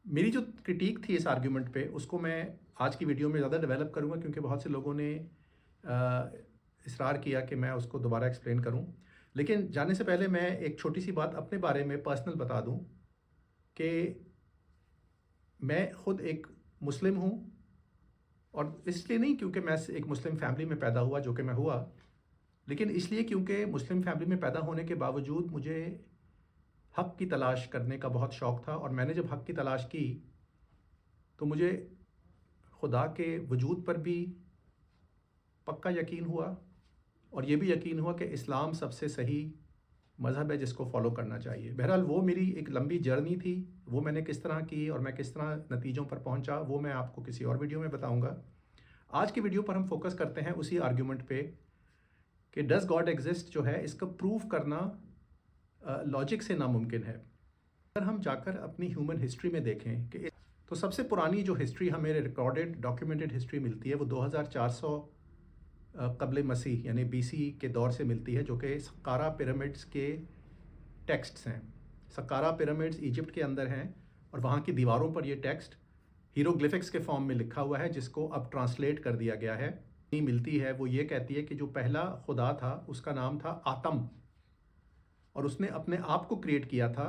मेरी जो क्रिटिक थी इस आर्ग्यूमेंट पे उसको मैं आज की वीडियो में ज़्यादा डेवलप करूँगा क्योंकि बहुत से लोगों ने इसरार किया कि मैं उसको दोबारा एक्सप्लेन करूँ। लेकिन जाने से पहले मैं एक छोटी सी बात अपने बारे में पर्सनल बता दूँ कि मैं खुद एक मुस्लिम हूँ। और इसलिए नहीं क्योंकि मैं एक मुस्लिम फैमिली में पैदा हुआ, जो कि मैं हुआ, लेकिन इसलिए क्योंकि मुस्लिम फैमिली में पैदा होने के बावजूद मुझे हक़ की तलाश करने का बहुत शौक़ था। और मैंने जब हक़ की तलाश की तो मुझे खुदा के वजूद पर भी पक्का यकीन हुआ और ये भी यकीन हुआ कि इस्लाम सबसे सही मज़हब है जिसको फ़ॉलो करना चाहिए। बहरहाल वो मेरी एक लंबी जर्नी थी, वो मैंने किस तरह की और मैं किस तरह नतीजों पर पहुंचा वो मैं आपको किसी और वीडियो में बताऊंगा। आज की वीडियो पर हम फोकस करते हैं उसी आर्ग्यूमेंट पे कि डज़ गॉड एग्जिस्ट जो है इसका प्रूफ करना लॉजिक से नामुमकिन है। अगर हम जाकर अपनी ह्यूमन हिस्ट्री में देखें कि तो सबसे पुरानी जो हिस्ट्री हमें रिकॉर्डेड डॉक्यूमेंटेड हिस्ट्री मिलती है वो 2400 कबल मसीह यानी बीसी के दौर से मिलती है, जो कि सक्कारा पिरामिड्स के टेक्स्ट्स हैं। सक्कारा पिरामिड्स इजिप्ट के अंदर हैं और वहाँ की दीवारों पर ये टेक्स्ट हीरोग्लिफिक्स के फॉर्म में लिखा हुआ है, जिसको अब ट्रांसलेट कर दिया गया है। मिलती है वो ये कहती है कि जो पहला खुदा था उसका नाम था आतम और उसने अपने आप को क्रिएट किया था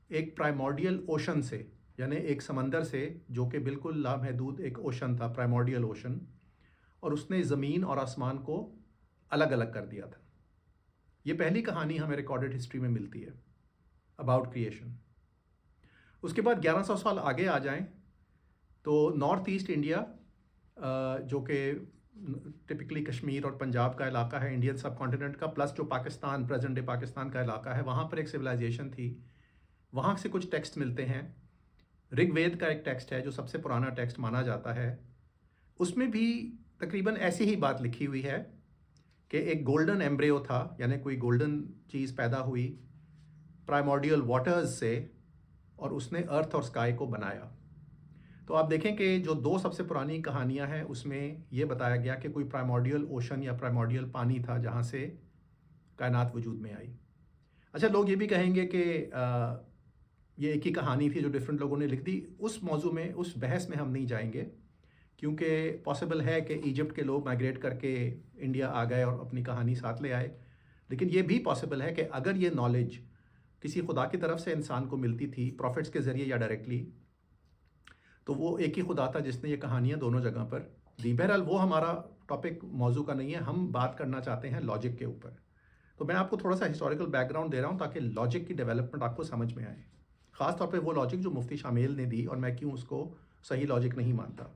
एक प्राइमोर्डियल ओशन से, यानी एक समंदर से जो कि बिल्कुल लामहदूद एक ओशन था, प्राइमोर्डियल ओशन। और उसने ज़मीन और आसमान को अलग अलग कर दिया था। ये पहली कहानी हमें रिकॉर्डेड हिस्ट्री में मिलती है अबाउट क्रिएशन। उसके बाद 1100 साल आगे आ जाएं तो नॉर्थ ईस्ट इंडिया, जो कि टिपिकली कश्मीर और पंजाब का इलाका है इंडियन सब कॉन्टिनेंट का, प्लस जो पाकिस्तान प्रेजेंट डे पाकिस्तान का इलाका है, वहाँ पर एक सिविलाइजेशन थी। वहाँ से कुछ टेक्स्ट मिलते हैं। ऋग्वेद का एक टेक्स्ट है जो सबसे पुराना टेक्स्ट माना जाता है। उसमें भी तकरीबन ऐसी ही बात लिखी हुई है कि एक गोल्डन एम्ब्रियो था, यानी कोई गोल्डन चीज़ पैदा हुई प्राइमोर्डियल वाटर्स से और उसने अर्थ और स्काई को बनाया। तो आप देखें कि जो दो सबसे पुरानी कहानियां हैं उसमें यह बताया गया कि कोई प्राइमोर्डियल ओशन या प्राइमोर्डियल पानी था जहां से कायनात वजूद में आई। अच्छा, लोग ये भी कहेंगे कि ये एक ही कहानी थी जो डिफरेंट लोगों ने लिख दी। उस मौजू में, उस बहस में हम नहीं जाएंगे क्योंकि पॉसिबल है कि इजिप्ट के लोग माइग्रेट करके इंडिया आ गए और अपनी कहानी साथ ले आए। लेकिन ये भी पॉसिबल है कि अगर ये नॉलेज किसी खुदा की तरफ से इंसान को मिलती थी, प्रॉफिट्स के ज़रिए या डायरेक्टली, तो वो एक ही खुदा था जिसने ये कहानियाँ दोनों जगह पर दी। बहरहाल वो हमारा टॉपिक मौजू का नहीं है, हम बात करना चाहते हैं लॉजिक के ऊपर। तो मैं आपको थोड़ा सा हिस्टोरिकल बैकग्राउंड दे रहा हूँ ताकि लॉजिक की डेवलपमेंट आपको समझ में आए, ख़ासतौर पर वो लॉजिक जो मुफ्ती शामिल ने दी और मैं क्यों उसको सही लॉजिक नहीं मानता।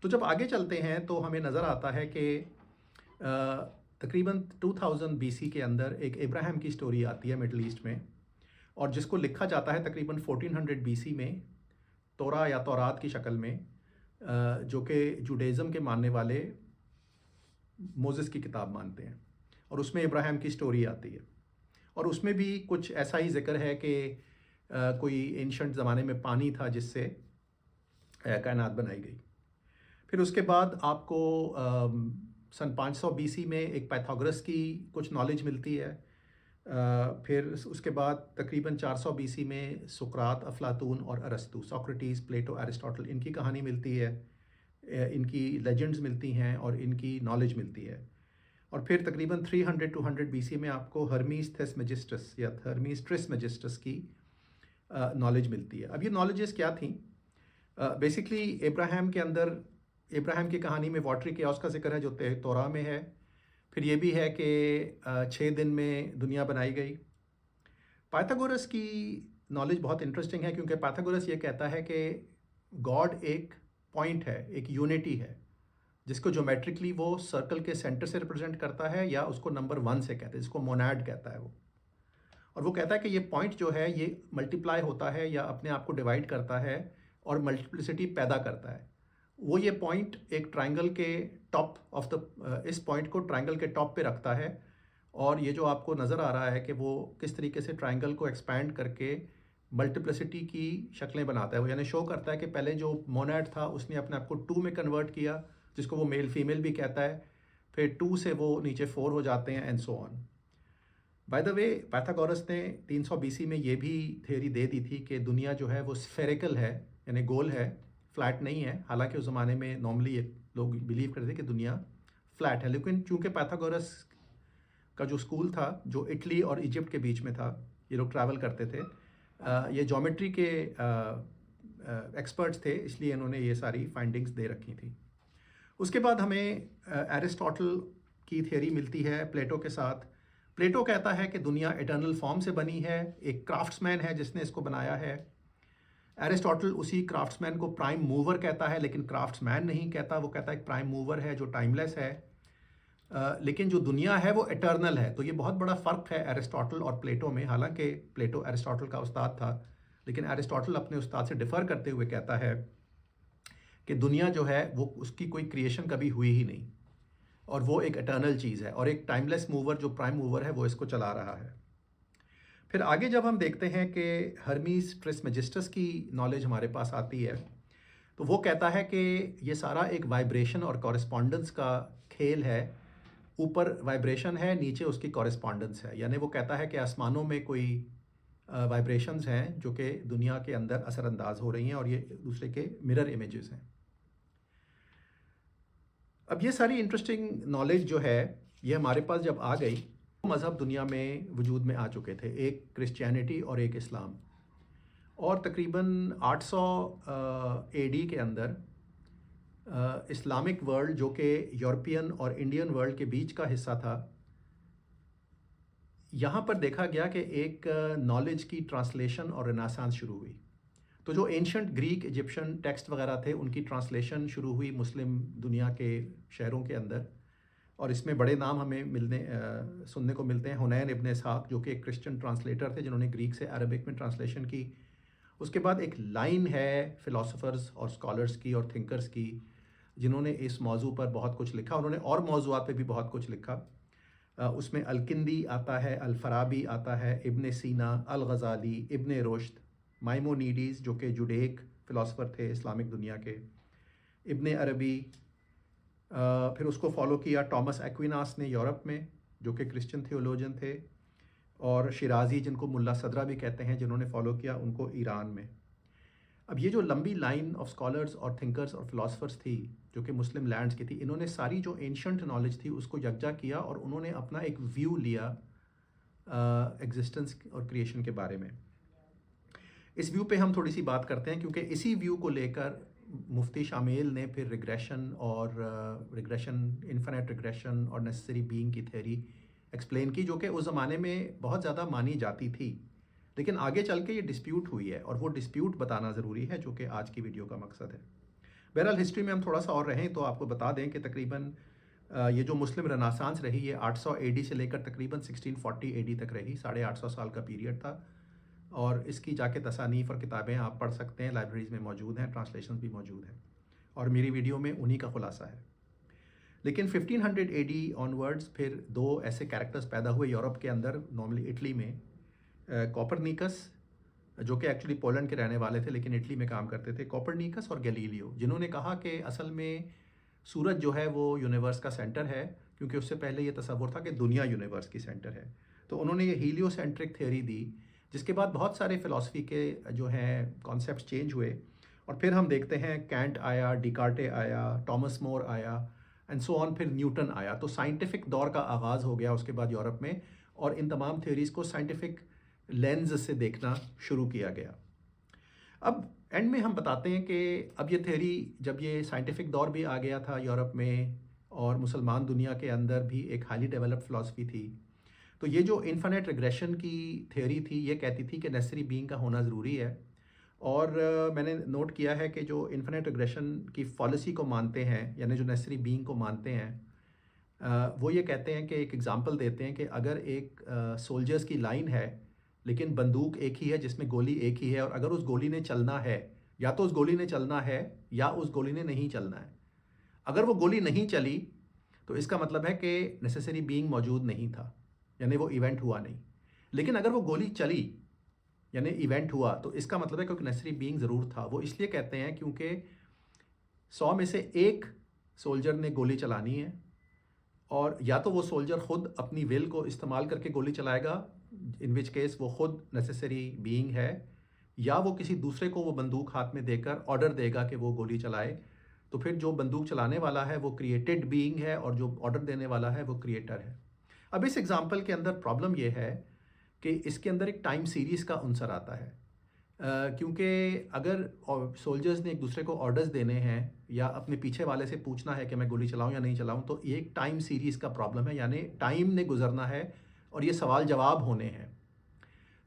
तो जब आगे चलते हैं तो हमें नज़र आता है कि तकरीबन 2000 बीसी के अंदर एक इब्राहिम की स्टोरी आती है मिडल ईस्ट में, और जिसको लिखा जाता है तकरीबन 1400 बीसी में तोरा या तौरात की शक्ल में, जो कि जुडाइज़म के मानने वाले मोसेस की किताब मानते हैं। और उसमें इब्राहिम की स्टोरी आती है और उसमें भी कुछ ऐसा ही जिक्र है कि कोई एंशंट ज़माने में पानी था जिससे कायनात बनाई गई। फिर उसके बाद आपको सन 500 बीसी में एक पाइथागोरस की कुछ नॉलेज मिलती है। फिर उसके बाद तकरीबन 400 बीसी में सुकरात, अफलातून और अरस्तु, सोक्रेटिस, प्लेटो, अरिस्टोटल, इनकी कहानी मिलती है, इनकी लेजेंड्स मिलती हैं और इनकी नॉलेज मिलती है। और फिर तकरीबन 300 टू 100 बीसी में आपको हर्मीस थेस्मेजिस्टस या हर्मीस ट्रिस्मेजिस्टस की नॉलेज मिलती है। अब ये नॉलेजेस क्या थी? बेसिकली इब्राहिम के अंदर, इब्राहिम की कहानी में वाटरी केओस का जिक्र है जो तौरा में है। फिर ये भी है कि 6 दिन में दुनिया बनाई गई। पाइथागोरस की नॉलेज बहुत इंटरेस्टिंग है क्योंकि पाइथागोरस ये कहता है कि गॉड एक पॉइंट है, एक यूनिटी है, जिसको ज्योमेट्रिकली वो सर्कल के सेंटर से रिप्रेजेंट करता है या उसको नंबर 1 से कहते हैं, जिसको मोनाड कहता है वो। और वो कहता है कि ये पॉइंट जो है ये मल्टीप्लाई होता है या अपने आप को डिवाइड करता है और मल्टीप्लिसिटी पैदा करता है। वो ये पॉइंट एक ट्रायंगल के टॉप ऑफ द, इस पॉइंट को ट्रायंगल के टॉप पे रखता है और ये जो आपको नज़र आ रहा है कि वो किस तरीके से ट्रायंगल को एक्सपैंड करके मल्टीप्लिसिटी की शक्लें बनाता है। वो यानी शो करता है कि पहले जो मोनाड था उसने अपने आप को 2 में कन्वर्ट किया, जिसको वो मेल फीमेल भी कहता है। फिर 2 से वो नीचे 4 हो जाते हैं and so on. By the way Pythagoras ने 300 बीसी में ये भी थ्योरी दे दी थी कि दुनिया जो है वो स्फेरिकल है, यानी गोल है, फ्लैट नहीं है। हालांकि उस ज़माने में नॉर्मली लोग बिलीव करते थे कि दुनिया फ्लैट है, लेकिन चूंकि पाइथागोरस का जो स्कूल था जो इटली और इजिप्ट के बीच में था, ये लोग ट्रैवल करते थे, ये ज्योमेट्री के एक्सपर्ट्स थे, इसलिए इन्होंने ये सारी फाइंडिंग्स दे रखी थी। उसके बाद हमें एरिस्टोटल की थियरी मिलती है प्लेटो के साथ। प्लेटो कहता है कि दुनिया इटर्नल फॉर्म से बनी है, एक क्राफ्ट्समैन है जिसने इसको बनाया है। एरिस्टोटल उसी क्राफ्ट्समैन को प्राइम मूवर कहता है, लेकिन क्राफ्ट्समैन नहीं कहता, वो कहता है एक प्राइम मूवर है जो टाइमलेस है। लेकिन जो दुनिया है वो इटर्नल है। तो ये बहुत बड़ा फ़र्क है एरिस्टोटल और प्लेटो में। हालांकि प्लेटो एरिस्टोटल का उस्ताद था, लेकिन एरिस्टोटल अपने उस्ताद से डिफ़र करते हुए कहता है कि दुनिया जो है वो उसकी कोई क्रिएशन कभी हुई ही नहीं, और वो एक इटर्नल चीज़ है, और एक टाइमलेस मूवर जो प्राइम मूवर है वो इसको चला रहा है। फिर आगे जब हम देखते हैं कि हर्मीस ट्रिस्मेजिस्टस की नॉलेज हमारे पास आती है, तो वो कहता है कि ये सारा एक वाइब्रेशन और कॉरेस्पॉन्डेंस का खेल है। ऊपर वाइब्रेशन है, नीचे उसकी कॉरेस्पॉन्डेंस है, यानी वो कहता है कि आसमानों में कोई वाइब्रेशंस हैं जो कि दुनिया के अंदर असरअंदाज हो रही हैं, और ये दूसरे के मिरर इमेजेस हैं। अब ये सारी इंटरेस्टिंग नॉलेज जो है ये हमारे पास जब आ गई, मज़हब दुनिया में वजूद में आ चुके थे, एक क्रिश्चियनिटी और एक इस्लाम। और तकरीबन 800 एडी के अंदर इस्लामिक वर्ल्ड जो कि यूरोपियन और इंडियन वर्ल्ड के बीच का हिस्सा था, यहाँ पर देखा गया कि एक नॉलेज की ट्रांसलेशन और रेनेसांस शुरू हुई। तो जो एंशंट ग्रीक इजिप्शियन टेक्स्ट वगैरह थे उनकी ट्रांसलेशन शुरू हुई मुस्लिम दुनिया के शहरों के अंदर, और इसमें बड़े नाम हमें सुनने को मिलते हैं। हुनैन इब्न इसहाक जो कि एक क्रिश्चियन ट्रांसलेटर थे जिन्होंने ग्रीक से अरबिक में ट्रांसलेशन की। उसके बाद एक लाइन है फ़िलासफ़र्स और स्कॉलर्स की और थिंकर्स की जिन्होंने इस मौजू पर बहुत कुछ लिखा। उन्होंने और मौजूआत पे भी बहुत कुछ लिखा। उसमें अल-किंदी आता है, अल-फ़राबी आता है, इब्न सीना, अल-ग़ज़ाली, इब्न रुश्द, माइमोनिडीज़ जो कि जुडेक फ़िलासफ़र थे इस्लामिक दुनिया के, इब्न अरबी, फिर उसको फॉलो किया टॉमस एक्विनास ने यूरोप में जो कि क्रिश्चियन थियोलॉजियन थे, और शिराज़ी जिनको मुल्ला सदरा भी कहते हैं जिन्होंने फॉलो किया उनको ईरान में। अब ये जो लंबी लाइन ऑफ स्कॉलर्स और थिंकर्स और फिलासफर्स थी जो कि मुस्लिम लैंड्स की थी, इन्होंने सारी जो एंशंट नॉलेज थी उसको यकजा किया और उन्होंने अपना एक व्यू लिया एग्जिस्टेंस और क्रिएशन के बारे में। इस व्यू पे हम थोड़ी सी बात करते हैं क्योंकि इसी व्यू को लेकर मुफ्ती शामिल ने फिर रिग्रेशन, इन्फिनिट रिग्रेशन और नेसेसरी बीइंग की थ्योरी एक्सप्लेन की, जो कि उस ज़माने में बहुत ज़्यादा मानी जाती थी, लेकिन आगे चल के ये डिस्प्यूट हुई है, और वो डिस्प्यूट बताना ज़रूरी है जो कि आज की वीडियो का मकसद है। बहरहाल हिस्ट्री में हम थोड़ा सा और रहें तो आपको बता दें कि तकरीबन ये जो मुस्लिम रेनेसांस रही ये 800 एडी से लेकर तकरीबन 1640 एडी तक रही, 850 साल का पीरियड था। और इसकी जाके तसानीफ़ और किताबें आप पढ़ सकते हैं, लाइब्रेरीज़ में मौजूद हैं, ट्रांसलेशन भी मौजूद हैं, और मेरी वीडियो में उन्हीं का खुलासा है। लेकिन 1500 एडी ऑनवर्ड्स फिर दो ऐसे कैरेक्टर्स पैदा हुए यूरोप के अंदर, नॉर्मली इटली में, कोपरनिकस जो कि एक्चुअली पोलैंड के रहने वाले थे लेकिन इटली में काम करते थे, कोपरनिकस और गैलीलियो, जिन्होंने कहा कि असल में सूरज जो है वो यूनिवर्स का सेंटर है, क्योंकि उससे पहले ये तसव्वुर था कि दुनिया यूनिवर्स की सेंटर है। तो उन्होंने ये हीलियोसेंट्रिक थ्योरी दी, जिसके बाद बहुत सारे फ़िलासफ़ी के जो हैं कॉन्सेप्ट चेंज हुए, और फिर हम देखते हैं कैंट आया, डिकार्टे आया, टॉमस मोर आया, एंड सो ऑन, फिर न्यूटन आया। तो साइंटिफिक दौर का आगाज़ हो गया उसके बाद यूरोप में, और इन तमाम थ्योरीज़ को साइंटिफिक लेंस से देखना शुरू किया गया। अब एंड में हम बताते हैं कि अब ये थ्योरी, जब ये साइंटिफिक दौर भी आ गया था यूरोप में, और मुसलमान दुनिया के अंदर भी एक हाईली डेवलप्ड फ़िलासफ़ी थी, तो ये जो इन्फिनिट रिग्रेशन की थ्योरी थी ये कहती थी कि नेसेसरी बीइंग का होना ज़रूरी है। और मैंने नोट किया है कि जो इन्फिनिट रिग्रेशन की पॉलिसी को मानते हैं, यानी जो नेसेसरी बीइंग को मानते हैं, वो ये कहते हैं कि एक एग्ज़ाम्पल देते हैं कि अगर एक सोल्जर्स की लाइन है लेकिन बंदूक एक ही है जिसमें गोली एक ही है, और अगर उस गोली ने चलना है, या तो उस गोली ने चलना है या उस गोली ने नहीं चलना है। अगर वो गोली नहीं चली तो इसका मतलब है कि नेसेसरी बीइंग मौजूद नहीं था, यानी वो इवेंट हुआ नहीं। लेकिन अगर वो गोली चली यानी इवेंट हुआ, तो इसका मतलब है क्योंकि नेसेसरी बीइंग ज़रूर था। वो इसलिए कहते हैं क्योंकि 100 में से एक सोल्जर ने गोली चलानी है, और या तो वो सोल्जर खुद अपनी विल को इस्तेमाल करके गोली चलाएगा, इन विच केस वो खुद नेसेसरी बीइंग है, या वो किसी दूसरे को वो बंदूक हाथ में देकर ऑर्डर देगा कि वो गोली चलाए। तो फिर जो बंदूक चलाने वाला है वो क्रिएटेड बीइंग है और जो ऑर्डर देने वाला है वो क्रिएटर है। अब इस एग्जांपल के अंदर प्रॉब्लम ये है कि इसके अंदर एक टाइम सीरीज़ का अंसर आता है, क्योंकि अगर सोल्जर्स ने एक दूसरे को ऑर्डर्स देने हैं या अपने पीछे वाले से पूछना है कि मैं गोली चलाऊं या नहीं चलाऊं, तो ये एक टाइम सीरीज़ का प्रॉब्लम है, यानी टाइम ने गुजरना है और ये सवाल जवाब होने हैं।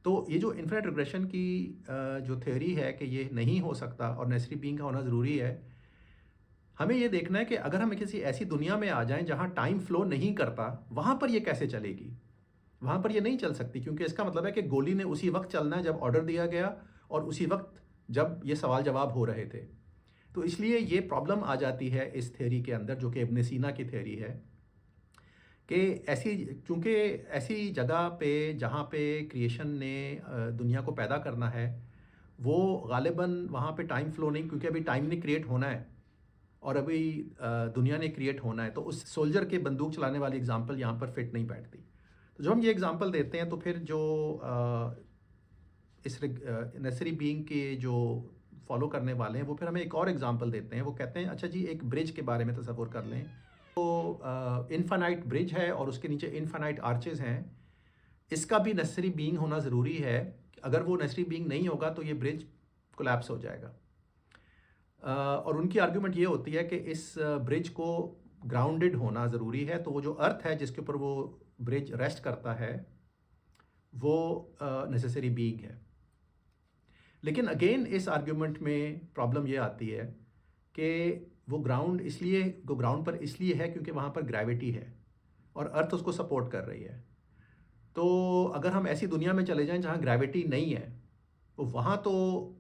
तो ये जो इन्फिनिट रिग्रेशन की जो थ्योरी है कि ये नहीं हो सकता और नेसेसरी बीइंग का होना ज़रूरी है, हमें ये देखना है कि अगर हम किसी ऐसी दुनिया में आ जाएं जहां टाइम फ्लो नहीं करता, वहां पर ये कैसे चलेगी। वहां पर ये नहीं चल सकती, क्योंकि इसका मतलब है कि गोली ने उसी वक्त चलना है जब ऑर्डर दिया गया और उसी वक्त जब ये सवाल जवाब हो रहे थे। तो इसलिए ये प्रॉब्लम आ जाती है इस थ्योरी के अंदर, जो कि इब्न सीना की थ्योरी है, कि ऐसी चूँकि ऐसी जगह पे जहाँ पे क्रिएशन ने दुनिया को पैदा करना है, वो गालिबन वहाँ पे टाइम फ्लो नहीं, क्योंकि अभी टाइम ने क्रिएट होना है और अभी दुनिया ने क्रिएट होना है, तो उस सोल्जर के बंदूक चलाने वाली एग्जांपल यहाँ पर फिट नहीं बैठती। तो जब हम ये एग्जांपल देते हैं तो फिर जो इस नेसेसरी बीइंग के जो फॉलो करने वाले हैं वो फिर हमें एक और एग्जांपल देते हैं। वो कहते हैं अच्छा जी, एक ब्रिज के बारे में तसव्वुर कर लें, तो इनफाइनाइट ब्रिज है और उसके नीचे इनफाइनाइट आर्चेस हैं। इसका भी नेसेसरी बीइंग होना ज़रूरी है, अगर वो नेसेसरी बीइंग नहीं होगा तो ये ब्रिज कोलैप्स हो जाएगा। और उनकी आर्ग्यूमेंट ये होती है कि इस ब्रिज को ग्राउंडेड होना ज़रूरी है, तो वो जो अर्थ है जिसके ऊपर वो ब्रिज रेस्ट करता है वो नेसेसरी बीइंग है। लेकिन अगेन इस आर्ग्यूमेंट में प्रॉब्लम ये आती है कि वो ग्राउंड पर इसलिए है क्योंकि वहाँ पर ग्रेविटी है और अर्थ उसको सपोर्ट कर रही है। तो अगर हम ऐसी दुनिया में चले जाएं जहाँ ग्रेविटी नहीं है, तो वहाँ तो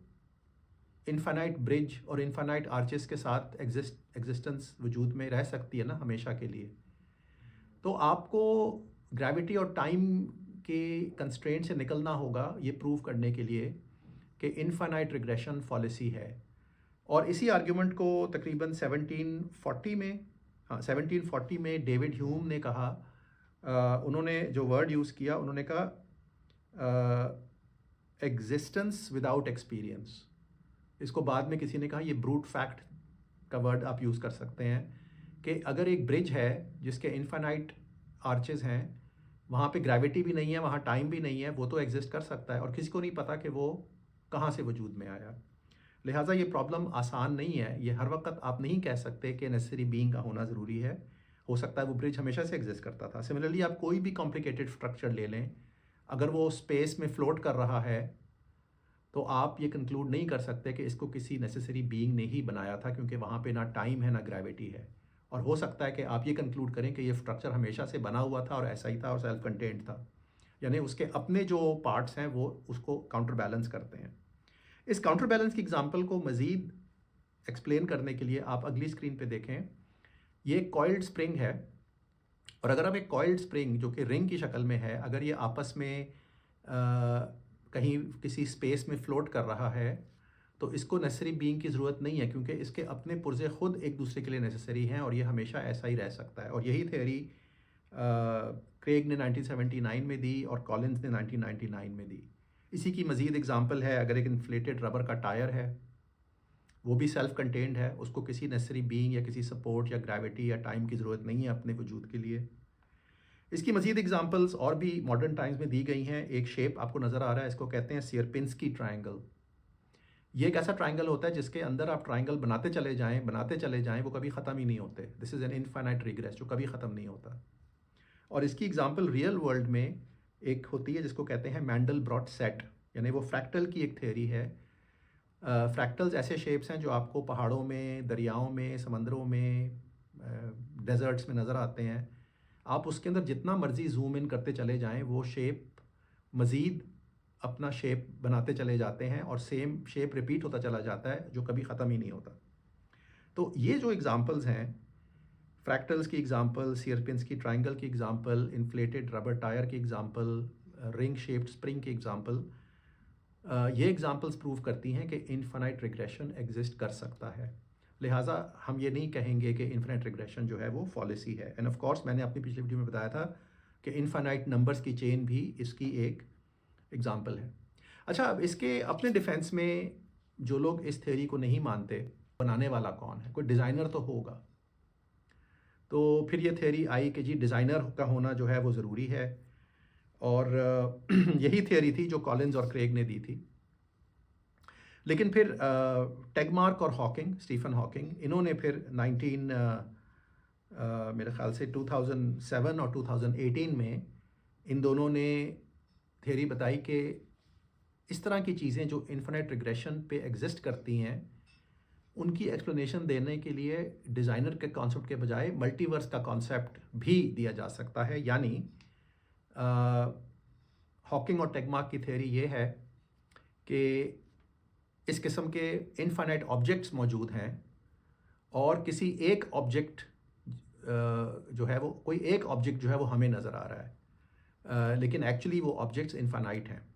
इनफाइनाइट ब्रिज और इनफाइनाइट आर्चेस के साथ एग्जिस्टेंस वजूद में रह सकती है ना हमेशा के लिए। तो आपको ग्रेविटी और टाइम के कंस्ट्रेंट से निकलना होगा ये प्रूव करने के लिए कि इनफाइनाइट रिग्रेशन पॉलिसी है। और इसी आर्ग्यूमेंट को तकरीबन 1740 में डेविड ह्यूम ने कहा, उन्होंने जो वर्ड यूज़ किया, उन्होंने कहा एग्जिस्टेंस विदाउट एक्सपीरियंस। इसको बाद में किसी ने कहा ये ब्रूट फैक्ट का वर्ड आप यूज़ कर सकते हैं, कि अगर एक ब्रिज है जिसके इनफाइनाइट आर्चेस हैं, वहाँ पे ग्रेविटी भी नहीं है, वहाँ टाइम भी नहीं है, वो तो एग्जिस्ट कर सकता है और किसी को नहीं पता कि वो कहाँ से वजूद में आया। लिहाजा ये प्रॉब्लम आसान नहीं है। ये हर वक्त आप नहीं कह सकते कि नेसेसरी बीइंग का होना ज़रूरी है। हो सकता है वो ब्रिज हमेशा से एग्जिस्ट करता था। सिमिलरली आप कोई भी कॉम्प्लिकेटेड स्ट्रक्चर ले लें, अगर वो स्पेस में फ्लोट कर रहा है तो आप ये कंक्लूड नहीं कर सकते कि इसको किसी नेसेसरी बीइंग ने ही बनाया था, क्योंकि वहाँ पे ना टाइम है ना ग्रेविटी है। और हो सकता है कि आप ये कंक्लूड करें कि ये स्ट्रक्चर हमेशा से बना हुआ था और ऐसा ही था और सेल्फ कंटेंट था, यानी उसके अपने जो पार्ट्स हैं वो उसको काउंटर बैलेंस करते हैं। इस काउंटर बैलेंस की एग्जांपल को मज़ीद एक्सप्लेन करने के लिए आप अगली स्क्रीन पे देखें। ये एक कॉइल्ड स्प्रिंग है, और अगर आप एक कॉइल्ड स्प्रिंग जो कि रिंग की शक्ल में है, अगर ये आपस में कहीं किसी स्पेस में फ्लोट कर रहा है, तो इसको नेसेसरी बीइंग की ज़रूरत नहीं है, क्योंकि इसके अपने पुर्जे खुद एक दूसरे के लिए नेसेसरी हैं और ये हमेशा ऐसा ही रह सकता है। और यही थ्योरी क्रेग ने 1979 में दी और कॉलिन्स ने 1999 में दी। इसी की मज़ीद एग्जांपल है, अगर एक इन्फ्लेटेड रबर का टायर है, वो भी सेल्फ कंटेंड है, उसको किसी नेसेसरी बीइंग या किसी सपोर्ट या ग्रेविटी या टाइम की ज़रूरत नहीं है अपने वजूद के लिए। इसकी मज़ीद एग्जांपल्स और भी मॉडर्न टाइम्स में दी गई हैं। एक शेप आपको नज़र आ रहा है, इसको कहते हैं सियरपिंस्की ट्रायंगल। ये एक ऐसा ट्रायंगल होता है जिसके अंदर आप ट्रायंगल बनाते चले जाएं, वो कभी ख़त्म ही नहीं होते। This is an infinite regress जो कभी ख़त्म नहीं होता। और इसकी एग्जांपल रियल वर्ल्ड में एक होती है जिसको कहते हैं मैंडलब्रॉट सेट, यानी वो फ्रैक्टल की एक थ्योरी है। फ्रैक्टल्स ऐसे शेप्स हैं जो आपको पहाड़ों में, दरियाओं में, समंदरों में, डेजर्ट्स में नज़र आते हैं। आप उसके अंदर जितना मर्ज़ी जूम इन करते चले जाएं, वो शेप मज़ीद अपना शेप बनाते चले जाते हैं और सेम शेप रिपीट होता चला जाता है, जो कभी ख़त्म ही नहीं होता। तो ये जो एग्जांपल्स हैं, फ्रैक्टल्स की एग्जांपल, सियरपिंस्की ट्रायंगल की एग्जांपल, इन्फ्लेटेड रबर टायर की एग्जांपल, रिंग शेप्ड स्प्रिंग की एग्जांपल, ये एग्जांपल्स प्रूव करती हैं कि इनफाइनाइट रिग्रेशन एग्जिस्ट कर सकता है। लिहाजा हम ये नहीं कहेंगे कि इन्फिनिट रिग्रेशन जो है वो फॉलिसी है। एंड ऑफ कोर्स मैंने अपनी पिछली वीडियो में बताया था कि इनफाइनाइट नंबर्स की चेन भी इसकी एक एग्जांपल है। अच्छा, अब इसके अपने डिफेंस में जो लोग इस थ्योरी को नहीं मानते, बनाने वाला कौन है? कोई डिज़ाइनर तो होगा। तो फिर ये थ्योरी आई कि जी डिज़ाइनर का होना जो है वो ज़रूरी है, और यही थ्योरी थी जो कॉलिन्स और क्रेग ने दी थी। लेकिन फिर टेगमार्क और हॉकिंग, स्टीफन हॉकिंग, इन्होंने फिर मेरे ख्याल से 2007 और 2018 में इन दोनों ने थ्योरी बताई कि इस तरह की चीज़ें जो इन्फिनिट रिग्रेशन पे एग्जिस्ट करती हैं, उनकी एक्सप्लेनेशन देने के लिए डिज़ाइनर के कॉन्सेप्ट के बजाय मल्टीवर्स का कॉन्सेप्ट भी दिया जा सकता है। यानी हॉकिंग और टेगमार्क की थ्योरी ये है कि इस किस्म के इनफाइनाइट ऑब्जेक्ट्स मौजूद हैं और किसी एक ऑब्जेक्ट जो है वो, कोई एक ऑब्जेक्ट जो है वो हमें नज़र आ रहा है, लेकिन एक्चुअली वो ऑब्जेक्ट्स इनफाइनाइट हैं।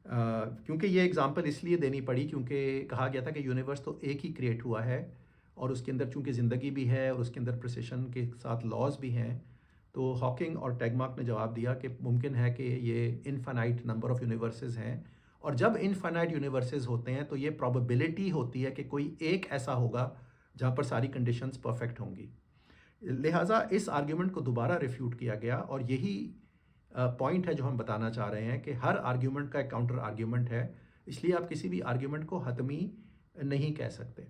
क्योंकि ये एग्जांपल इसलिए देनी पड़ी क्योंकि कहा गया था कि यूनिवर्स तो एक ही क्रिएट हुआ है और उसके अंदर चूंकि ज़िंदगी भी है और उसके अंदर प्रिसिशन के साथ लॉज भी हैं। तो हॉकिंग और टेगमार्क ने जवाब दिया कि मुमकिन है कि ये इनफाइनाइट नंबर ऑफ़ यूनिवर्सेस हैं, और जब इनफाइनाइट यूनिवर्सेस होते हैं तो ये प्रोबेबिलिटी होती है कि कोई एक ऐसा होगा जहाँ पर सारी कंडीशंस परफेक्ट होंगी। लिहाजा इस आर्ग्यूमेंट को दोबारा रिफ्यूट किया गया, और यही पॉइंट है जो हम बताना चाह रहे हैं कि हर आर्ग्यूमेंट का एक काउंटर आर्ग्यूमेंट है, इसलिए आप किसी भी आर्ग्यूमेंट को हतमी नहीं कह सकते।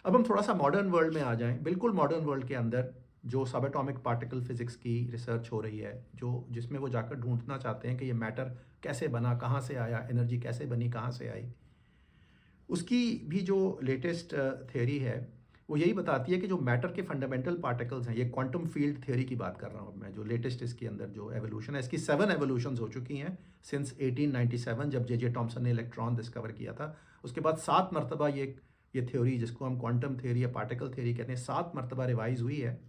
अब हम थोड़ा सा मॉडर्न वर्ल्ड में आ जाएं। बिल्कुल मॉडर्न वर्ल्ड के अंदर जो सब एटॉमिक पार्टिकल फिजिक्स की रिसर्च हो रही है, जिसमें वो जाकर ढूंढना चाहते हैं कि ये मैटर कैसे बना, कहाँ से आया, एनर्जी कैसे बनी, कहाँ से आई, उसकी भी जो लेटेस्ट थ्योरी है वो यही बताती है कि जो मैटर के फंडामेंटल पार्टिकल्स हैं, ये क्वांटम फील्ड थ्योरी की बात कर रहा हूँ मैं, जो लेटेस्ट इसके अंदर जो एवोल्यूशन है, इसकी 7 एवोल्यूशंस हो चुकी हैं सिंस 1897 जब जे टॉमसन ने इलेक्ट्रॉन डिस्कवर किया था। उसके बाद 7 मरतबा ये थ्योरी, जिसको हम क्वांटम थ्योरी या पार्टिकल थ्योरी कहते हैं, 7 मरतबा रिवाइज हुई है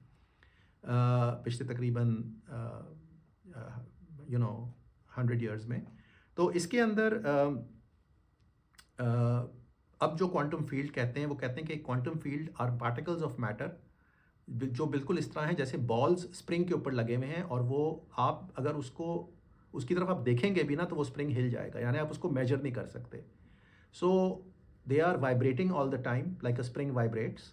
पिछले तकरीबन 100 ईयर्स में। तो इसके अंदर अब जो क्वांटम फील्ड कहते हैं, वो कहते हैं कि quantum field are particles of matter जो बिल्कुल इस तरह हैं जैसे बॉल्स स्प्रिंग के ऊपर लगे हुए हैं, और वो आप अगर उसकी तरफ आप देखेंगे भी ना तो वो स्प्रिंग हिल जाएगा, यानी आप उसको मेजर नहीं कर सकते। So they are vibrating all the time like a spring vibrates,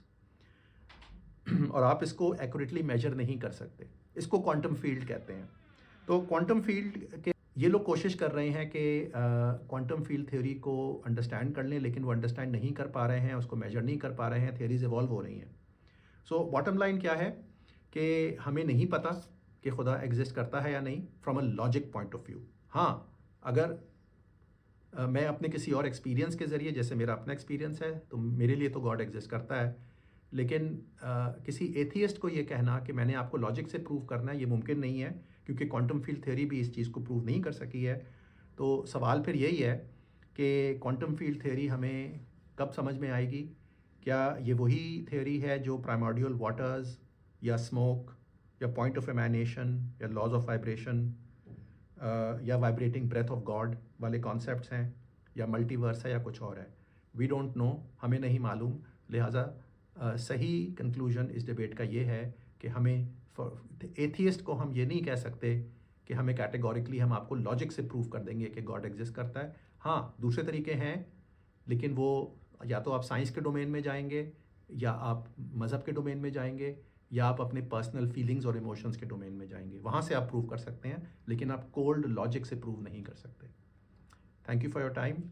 और आप इसको एक्यूरेटली मेजर नहीं कर सकते। इसको क्वांटम फील्ड कहते हैं। तो क्वांटम फील्ड के ये लोग कोशिश कर रहे हैं कि क्वांटम फील्ड थ्योरी को अंडरस्टैंड कर लें, लेकिन वो अंडरस्टैंड नहीं कर पा रहे हैं, उसको मेजर नहीं कर पा रहे हैं, थ्योरीज इवॉल्व हो रही हैं। सो बॉटम लाइन क्या है कि हमें नहीं पता कि खुदा एग्जिस्ट करता है या नहीं from a logic point of view. हाँ, अगर मैं अपने किसी और एक्सपीरियंस के ज़रिए, जैसे मेरा अपना एक्सपीरियंस है, तो मेरे लिए तो गॉड एग्जिस्ट करता है, लेकिन किसी एथियस्ट को ये कहना कि मैंने आपको लॉजिक से प्रूव करना है, ये मुमकिन नहीं है, क्योंकि क्वांटम फील्ड थ्योरी भी इस चीज़ को प्रूव नहीं कर सकी है। तो सवाल फिर यही है कि क्वांटम फील्ड थ्योरी हमें कब समझ में आएगी? क्या ये वही थ्योरी है जो प्राइमॉर्डियल वाटर्स या स्मोक या पॉइंट ऑफ एमानेशन या लॉज ऑफ वाइब्रेशन या वाइब्रेटिंग ब्रेथ ऑफ गॉड वाले कॉन्सेप्ट्स हैं, या मल्टीवर्स है, या कुछ और है? वी डोंट नो, हमें नहीं मालूम। लिहाजा सही कंक्लूजन इस डिबेट का ये है कि हमें एथियस्ट को हम ये नहीं कह सकते कि हमें कैटेगोरिकली हम आपको लॉजिक से प्रूव कर देंगे कि गॉड एग्जिस्ट करता है। हाँ, दूसरे तरीके हैं, लेकिन वो या तो आप साइंस के डोमेन में जाएंगे, या आप मज़हब के डोमेन में जाएंगे, या आप अपने पर्सनल फीलिंग्स और इमोशंस के डोमेन में जाएंगे। वहाँ से आप प्रूव कर सकते हैं, लेकिन आप कोल्ड लॉजिक से प्रूव नहीं कर सकते। Thank you for your time.